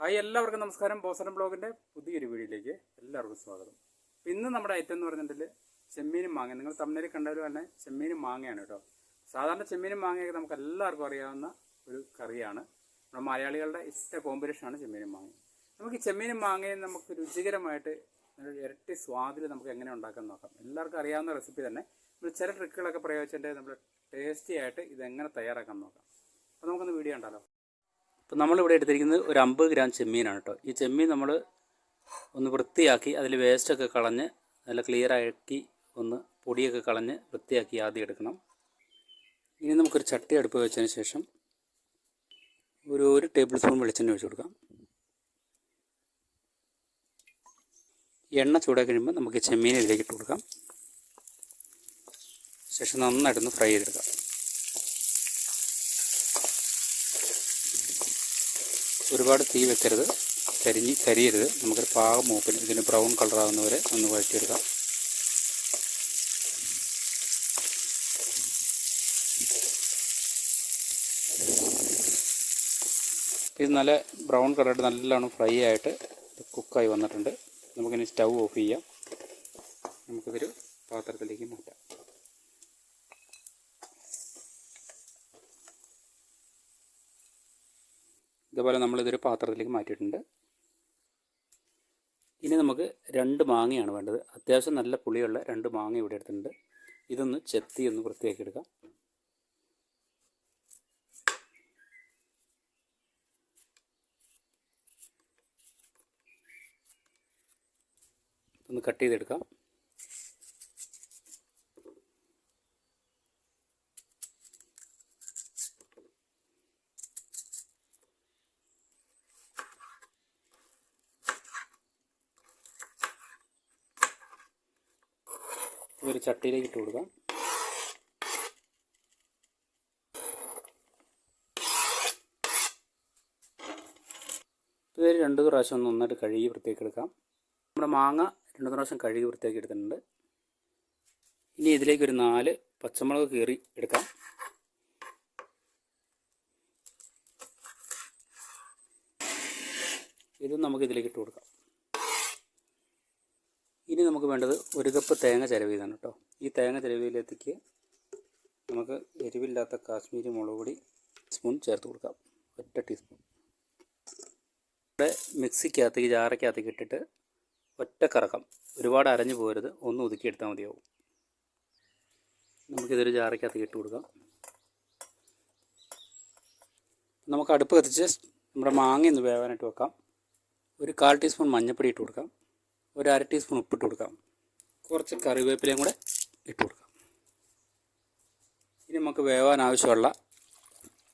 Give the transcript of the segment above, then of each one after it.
Hi, എല്ലാവർക്കും നമസ്കാരം. ബോസനം ബ്ലോഗിൻ്റെ പുതിയൊരു വീഡിയോയിലേക്ക് എല്ലാവർക്കും സ്വാഗതം. ഇന്ന് നമ്മുടെ ഐറ്റം എന്ന് പറഞ്ഞിട്ടുണ്ടെങ്കിൽ ചെമ്മീനും മാങ്ങ. നിങ്ങൾ തമിഴിൽ കണ്ടാലും തന്നെ ചെമ്മീനും മാങ്ങയാണ് കേട്ടോ. സാധാരണ ചെമ്മീനും മാങ്ങയൊക്കെ നമുക്ക് എല്ലാവർക്കും അറിയാവുന്ന ഒരു കറിയാണ്. നമ്മുടെ മലയാളികളുടെ ഇഷ്ട കോമ്പിനേഷനാണ് ചെമ്മീനും മാങ്ങയും. നമുക്ക് ഈ ചെമ്മീനും മാങ്ങയും നമുക്ക് രുചികരമായിട്ട് ഇരട്ടി സ്വാദിൽ നമുക്ക് എങ്ങനെ ഉണ്ടാക്കാൻ നോക്കാം. എല്ലാവർക്കും അറിയാവുന്ന റെസിപ്പി തന്നെ. നമ്മൾ ചില ട്രിക്കുകളൊക്കെ പ്രയോഗിച്ചിട്ട് നമ്മൾ ടേസ്റ്റി ആയിട്ട് ഇതെങ്ങനെ തയ്യാറാക്കാൻ നോക്കാം. അപ്പോൾ നമുക്കൊന്ന് വീഡിയോ ഉണ്ടല്ലോ. അപ്പോൾ നമ്മളിവിടെ എടുത്തിരിക്കുന്നത് ഒരു 50 ഗ്രാം ചെമ്മീനാണ് കേട്ടോ. ഈ ചെമ്മീൻ നമ്മൾ ഒന്ന് വൃത്തിയാക്കി അതിൽ വേസ്റ്റൊക്കെ കളഞ്ഞ് നല്ല ക്ലിയറാക്കി ഒന്ന് പൊടിയൊക്കെ കളഞ്ഞ് വൃത്തിയാക്കി ആദ്യം എടുക്കണം. ഇനി നമുക്കൊരു ചട്ടി അടുപ്പ് വെച്ചതിന് ശേഷം ഒരു ടേബിൾ സ്പൂൺ വെളിച്ചെണ്ണ ഒഴിച്ച് കൊടുക്കാം. എണ്ണ ചൂടാക്കി കഴിയുമ്പോൾ നമുക്ക് ചെമ്മീൻ ഇതിലേക്ക് ഇട്ട് കൊടുക്കാം. ശേഷം നന്നായിട്ടൊന്ന് ഫ്രൈ ചെയ്തെടുക്കാം. ഒരുപാട് തീ വെക്കരുത്, കരിയരുത്. നമുക്കൊരു പാകം മൂപ്പിന് ഇതിന് ബ്രൗൺ കളറാകുന്നവരെ ഒന്ന് വഴറ്റിയെടുക്കാം. ഇത് നല്ല ബ്രൗൺ കളറായിട്ട് നല്ലോണം ഫ്രൈ ആയിട്ട് കുക്കായി വന്നിട്ടുണ്ട്. നമുക്കിനി സ്റ്റൗ ഓഫ് ചെയ്യാം. നമുക്കിതൊരു പാത്രത്തിലേക്ക് മാറ്റാം. ഇതുപോലെ നമ്മളിതൊരു പാത്രത്തിലേക്ക് മാറ്റിയിട്ടുണ്ട്. ഇനി നമുക്ക് 2 മാങ്ങയാണ് വേണ്ടത്. അത്യാവശ്യം നല്ല പുളിയുള്ള 2 മാങ്ങ ഇവിടെ എടുത്തിട്ടുണ്ട്. ഇതൊന്ന് ചെത്തി ഒന്ന് വൃത്തിയാക്കി എടുക്കാം. ഒന്ന് കട്ട് ചെയ്തെടുക്കാം. ഒരു ചട്ടിയിലേക്ക് ഇട്ട് കൊടുക്കാം. ഇത് 2 പ്രാവശ്യം ഒന്ന് നന്നായിട്ട് കഴുകി വൃത്തിയാക്കി എടുക്കാം. നമ്മുടെ മാങ്ങ 2 പ്രാവശ്യം കഴുകി വൃത്തിയാക്കി എടുത്തിട്ടുണ്ട്. ഇനി ഇതിലേക്ക് ഒരു 4 പച്ചമുളക് കീറി എടുക്കാം. ഇതും നമുക്ക് ഇതിലേക്ക് ഇട്ട് കൊടുക്കാം. ഇനി നമുക്ക് വേണ്ടത് 1 കപ്പ് തേങ്ങ ചിരവിയതാണ് കേട്ടോ. ഈ തേങ്ങ ചിരവിയിലേക്ക് നമുക്ക് എരിവില്ലാത്ത കാശ്മീരി മുളക് പൊടി സ്പൂൺ ചേർത്ത് കൊടുക്കാം. 1 ടീസ്പൂൺ. ഇവിടെ മിക്സിക്കകത്തേക്ക് ജാറയ്ക്കകത്തേക്ക് ഇട്ടിട്ട് ഒറ്റ കറക്കം, ഒരുപാട് അരഞ്ഞു പോകരുത്, ഒന്ന് ഒതുക്കിയെടുത്താൽ മതിയാവും. നമുക്കിതൊരു ജാറയ്ക്കകത്തേക്ക് ഇട്ട് കൊടുക്കാം. നമുക്ക് അടുപ്പ് കത്തിച്ച് നമ്മുടെ മാങ്ങ ഒന്ന് വേവാനായിട്ട് വെക്കാം. ഒരു 1/4 ടീസ്പൂൺ മഞ്ഞൾപ്പൊടി ഇട്ട് കൊടുക്കാം. ഒരു 1/2 ടീസ്പൂൺ ഉപ്പിട്ട് കൊടുക്കാം. കുറച്ച് കറിവേപ്പിലയും കൂടെ ഇട്ട് കൊടുക്കാം. ഇനി നമുക്ക് വേവാൻ ആവശ്യമുള്ള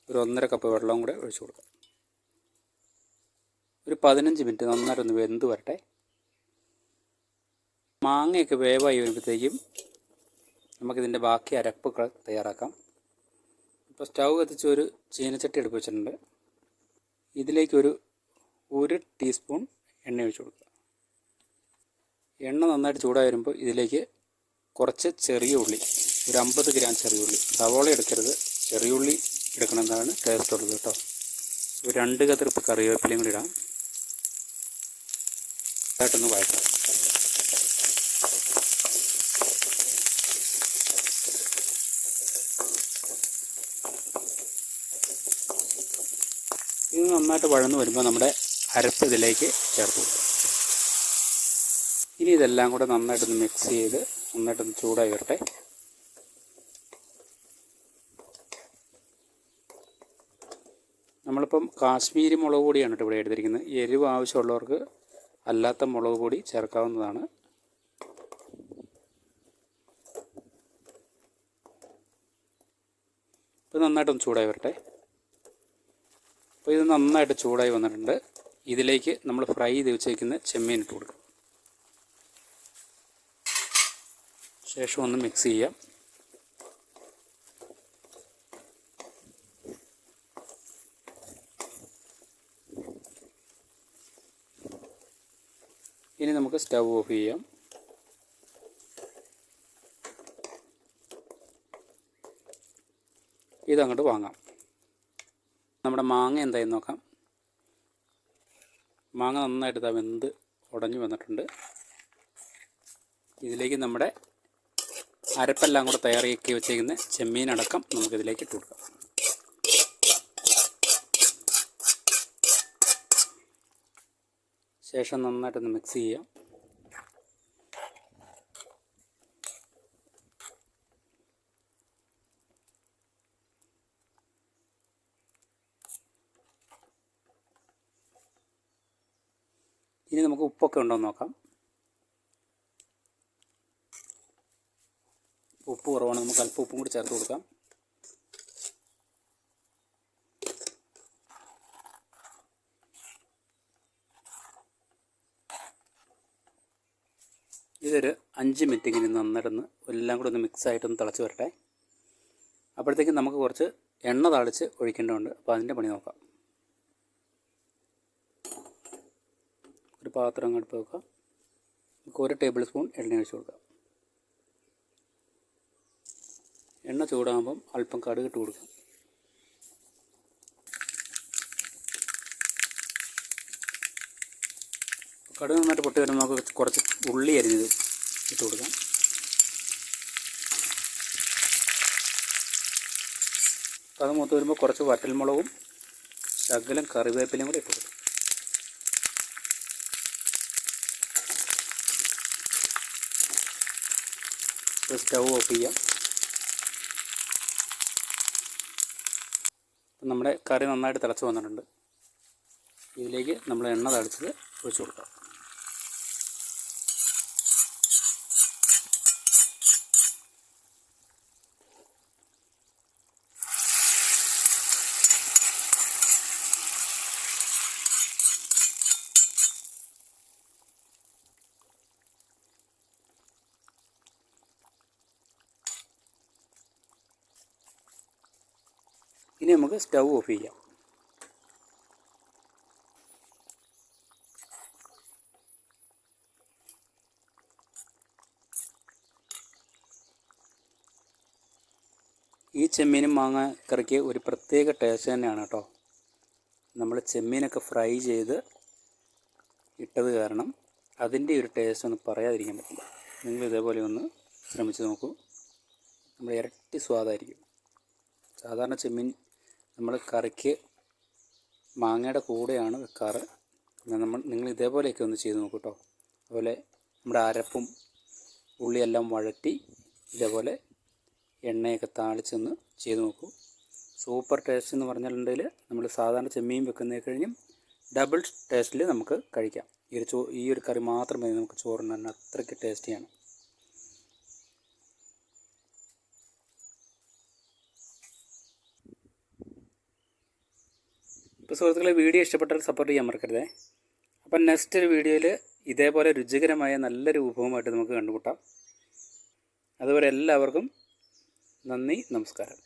ഒരു 1.5 കപ്പ് വെള്ളവും കൂടെ ഒഴിച്ചു കൊടുക്കാം. ഒരു 15 മിനിറ്റ് നന്നായിട്ടൊന്ന് വെന്ത് വരട്ടെ. മാങ്ങയൊക്കെ വേവായി വരുമ്പോഴത്തേക്കും നമുക്കിതിൻ്റെ ബാക്കി അരപ്പൊക്കെ തയ്യാറാക്കാം. ഇപ്പോൾ സ്റ്റൗ കത്തിച്ച് ഒരു ചീനച്ചട്ടി അടുപ്പ് വെച്ചിട്ടുണ്ട്. ഇതിലേക്കൊരു 1 ടീസ്പൂൺ എണ്ണ ഒഴിച്ചു കൊടുക്കുക. എണ്ണ നന്നായിട്ട് ചൂടായി വരുമ്പോൾ ഇതിലേക്ക് കുറച്ച് ചെറിയ ഉള്ളി, ഒരു 50 ഗ്രാം ചെറിയ ഉള്ളി, സവോള എടുക്കരുത്, ചെറിയ ഉള്ളി എടുക്കണമെന്നാണ് ടേസ്റ്റ് ഉള്ളത് കേട്ടോ. ഒരു 2 കത്തിരിപ്പ് കറിവേപ്പിലയും കൂടി ഇടാം. നന്നായിട്ടൊന്ന് വഴറ്റാം. ഇത് നന്നായിട്ട് വഴന്ന് വരുമ്പോൾ നമ്മുടെ അരപ്പ് ഇതിലേക്ക് ചേർത്ത് കൊടുക്കും. ഇനി ഇതെല്ലാം കൂടെ നന്നായിട്ടൊന്ന് മിക്സ് ചെയ്ത് നന്നായിട്ടൊന്ന് ചൂടായി വരട്ടെ. നമ്മളിപ്പം കാശ്മീരി മുളക് പൊടിയാണ് കേട്ടോ ഇവിടെ എടുത്തിരിക്കുന്നത്. എരിവ് ആവശ്യമുള്ളവർക്ക് അല്ലാത്ത മുളക് പൊടി ചേർക്കാവുന്നതാണ്. ഇത് നന്നായിട്ടൊന്ന് ചൂടായി വരട്ടെ. അപ്പോൾ ഇത് നന്നായിട്ട് ചൂടായി വന്നിട്ടുണ്ട്. ഇതിലേക്ക് നമ്മൾ ഫ്രൈ ചെയ്ത് വെച്ചേക്കുന്ന ചെമ്മീൻ ഇട്ട് കൊടുക്കും. ശേഷം ഒന്ന് മിക്സ് ചെയ്യാം. ഇനി നമുക്ക് സ്റ്റൗ ഓഫ് ചെയ്യാം. ഇതങ്ങോട്ട് വാങ്ങാം. നമ്മുടെ മാങ്ങ എന്തായെന്ന് നോക്കാം. മാങ്ങ നന്നായിട്ട് ഇതാ വെന്ത് ഉടഞ്ഞു വന്നിട്ടുണ്ട്. ഇതിലേക്ക് നമ്മുടെ അരപ്പെല്ലാം കൂടെ തയ്യാറാക്കി വെച്ചേക്കുന്ന ചെമ്മീനടക്കം നമുക്കിതിലേക്ക് ഇട്ട് കൊടുക്കാം. ശേഷം നന്നായിട്ടൊന്ന് മിക്സ് ചെയ്യാം. ഇനി നമുക്ക് ഉപ്പൊക്കെ ഉണ്ടോ എന്ന് നോക്കാം. ഉപ്പ് കുറവാണ്, നമുക്ക് അല്പം ഉപ്പും കൂടി ചേർത്ത് കൊടുക്കാം. ഇതൊരു 5 മിനിറ്റ് ഇങ്ങനെ നന്നായിട്ടൊന്ന് എല്ലാം കൂടെ ഒന്ന് മിക്സായിട്ടൊന്ന് തിളച്ച് വരട്ടെ. അപ്പോഴത്തേക്കും നമുക്ക് കുറച്ച് എണ്ണ താളിച്ച് ഒഴിക്കേണ്ടതുണ്ട്. അപ്പോൾ അതിൻ്റെ പണി നോക്കാം. ഒരു പാത്രം അങ്ങ് അടുപ്പ് വെക്കാം. നമുക്ക് 1 ടേബിൾ സ്പൂൺ എണ്ണ ഒഴിച്ച് കൊടുക്കാം. എണ്ണ ചൂടാകുമ്പം അല്പം കടുക് ഇട്ട് കൊടുക്കാം. കടുക് നന്നായിട്ട് പൊട്ടി വരുമ്പോൾ നമുക്ക് കുറച്ച് ഉള്ളി അരിഞ്ഞത് ഇട്ട് കൊടുക്കാം. അത് മൂത്ത് വരുമ്പോൾ കുറച്ച് വറ്റൽമുളകും ശകലം കറിവേപ്പിലയും കൂടി ഇട്ട് കൊടുക്കാം. സ്റ്റൗ ഓഫ് ചെയ്യാം. നമ്മുടെ കറി നന്നായിട്ട് തിളച്ച് വന്നിട്ടുണ്ട്. ഇതിലേക്ക് നമ്മൾ എണ്ണ തളിച്ചത് ഒഴിച്ച് കൊടുക്കാം. ഇനി നമുക്ക് സ്റ്റൗ ഓഫ് ചെയ്യാം. ഈ ചെമ്മീനും മാങ്ങ കറിക്ക് ഒരു പ്രത്യേക ടേസ്റ്റ് തന്നെയാണ് കേട്ടോ. നമ്മൾ ചെമ്മീനൊക്കെ ഫ്രൈ ചെയ്ത് ഇട്ടത് കാരണം അതിൻ്റെ ഒരു ടേസ്റ്റ് ഒന്നും പറയാതിരിക്കാൻ പറ്റില്ല. നിങ്ങൾ ഇതേപോലെ ഒന്ന് ശ്രമിച്ച് നോക്കൂ. നമ്മൾ ഇരട്ടി സ്വാദായിരിക്കും. സാധാരണ ചെമ്മീൻ നമ്മൾ കറിക്ക് മാങ്ങയുടെ കൂടെയാണ് വെക്കാറ്. നിങ്ങൾ ഇതേപോലെയൊക്കെ ഒന്ന് ചെയ്ത് നോക്കൂ കേട്ടോ. അതുപോലെ നമ്മുടെ അരപ്പും ഉള്ളിയെല്ലാം വഴറ്റി ഇതേപോലെ എണ്ണയൊക്കെ താളിച്ചൊന്ന് ചെയ്ത് നോക്കൂ. സൂപ്പർ ടേസ്റ്റ് എന്ന് പറഞ്ഞിട്ടുണ്ടെങ്കിൽ നമ്മൾ സാധാരണ ചെമ്മീൻ വെക്കുന്നതിന് കഴിഞ്ഞും ഡബിൾ ടേസ്റ്റിൽ നമുക്ക് കഴിക്കാം. ഈ ഒരു കറി മാത്രം മതി നമുക്ക് ചോറിന് തന്നെ, അത്രയ്ക്ക് ടേസ്റ്റിയാണ്. ഇപ്പോൾ സുഹൃത്തുക്കളെ, വീഡിയോ ഇഷ്ടപ്പെട്ടാൽ സപ്പോർട്ട് ചെയ്യാൻ മറക്കരുതേ. അപ്പം നെക്സ്റ്റ് ഒരു വീഡിയോയിൽ ഇതേപോലെ രുചികരമായ നല്ലൊരു വിഭവമായിട്ട് നമുക്ക് കണ്ടുമുട്ടാം. അതുപോലെ എല്ലാവർക്കും നന്ദി, നമസ്കാരം.